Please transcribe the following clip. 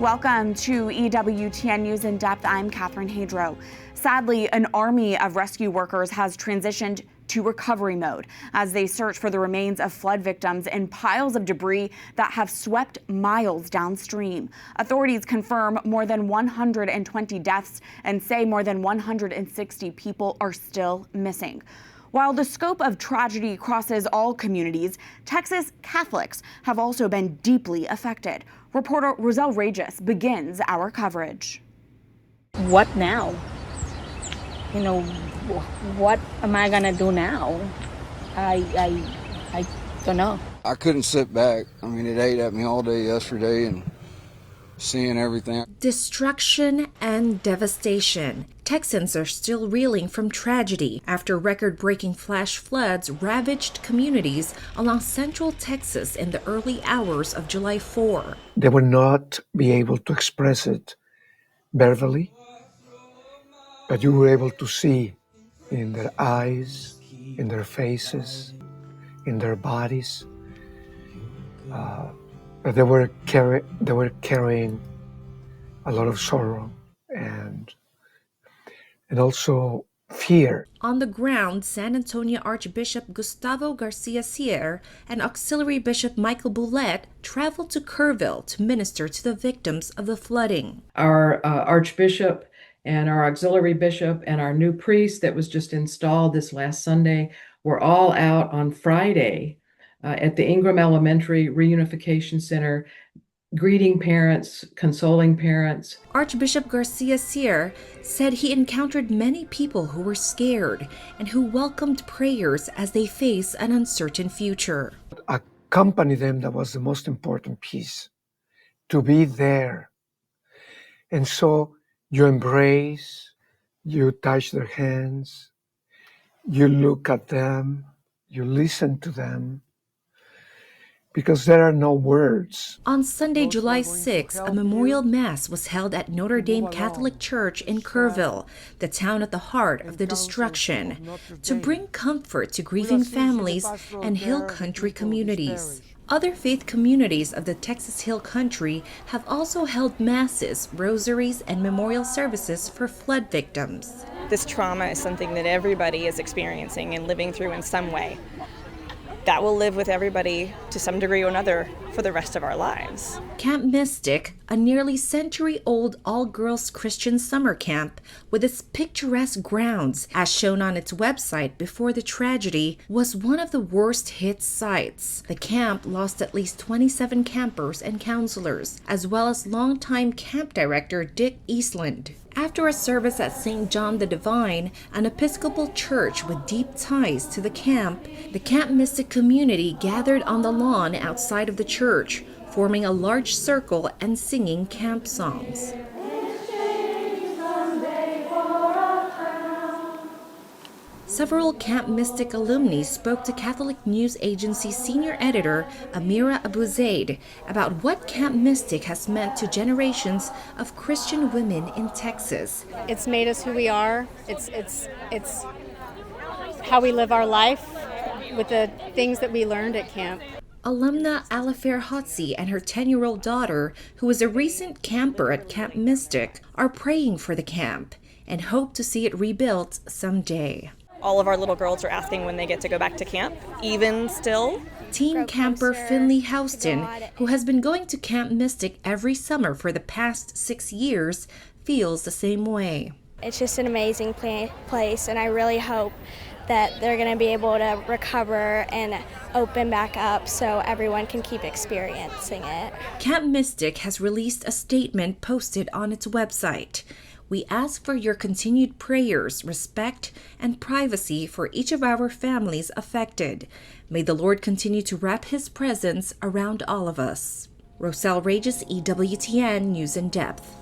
Welcome to EWTN News In Depth. I'm Catherine Hadro. Sadly, an army of rescue workers has transitioned to recovery mode as they search for the remains of flood victims in piles of debris that have swept miles downstream. Authorities confirm more than 120 deaths and say more than 160 people are still missing. While the scope of tragedy crosses all communities, Texas Catholics have also been deeply affected. Reporter Roselle Reyes begins our coverage. What now? What am I gonna do now? I don't know. I couldn't sit back. It ate at me all day yesterday and seeing everything. Destruction and devastation. Texans are still reeling from tragedy after record-breaking flash floods ravaged communities along central Texas in the early hours of July 4. They would not be able to express it verbally, but you were able to see in their eyes, in their faces, in their bodies, that they were carrying a lot of sorrow and also fear. On the ground, San Antonio Archbishop Gustavo Garcia Sierra and Auxiliary Bishop Michael Boulette traveled to Kerrville to minister to the victims of the flooding. Our Archbishop and our Auxiliary Bishop and our new priest that was just installed this last Sunday were all out on Friday at the Ingram Elementary Reunification Center, greeting parents, consoling parents. Archbishop Garcia Sierra said he encountered many people who were scared and who welcomed prayers as they face an uncertain future. Accompany them, that was the most important piece, to be there. And so you embrace, you touch their hands, you look at them, you listen to them, because there are no words. On Sunday, July 6, a memorial mass was held at Notre Dame Catholic Church in Kerrville, the town at the heart of the destruction, to bring comfort to grieving families and Hill Country communities. Other faith communities of the Texas Hill Country have also held masses, rosaries, and memorial services for flood victims. This trauma is something that everybody is experiencing and living through in some way. That will live with everybody to some degree or another for the rest of our lives. Camp Mystic, a nearly century-old all-girls Christian summer camp with its picturesque grounds, as shown on its website before the tragedy, was one of the worst-hit sites. The camp lost at least 27 campers and counselors, as well as longtime camp director Dick Eastland. After a service at St. John the Divine, an Episcopal church with deep ties to the Camp Mystic community gathered on the lawn outside of the church, forming a large circle and singing camp songs. Several Camp Mystic alumni spoke to Catholic News Agency senior editor Amira Abuzaid about what Camp Mystic has meant to generations of Christian women in Texas. It's made us who we are. It's how we live our life with the things that we learned at camp. Alumna Alifair Hotzi and her 10-year-old daughter, who is a recent camper at Camp Mystic, are praying for the camp and hope to see it rebuilt someday. All of our little girls are asking when they get to go back to camp, even still. Teen camper Finley Houston, who has been going to Camp Mystic every summer for the past 6 years, feels the same way. It's just an amazing place, and I really hope that they're going to be able to recover and open back up so everyone can keep experiencing it. Camp Mystic has released a statement posted on its website. We ask for your continued prayers, respect, and privacy for each of our families affected. May the Lord continue to wrap His presence around all of us. Roselle Reyes, EWTN News in Depth.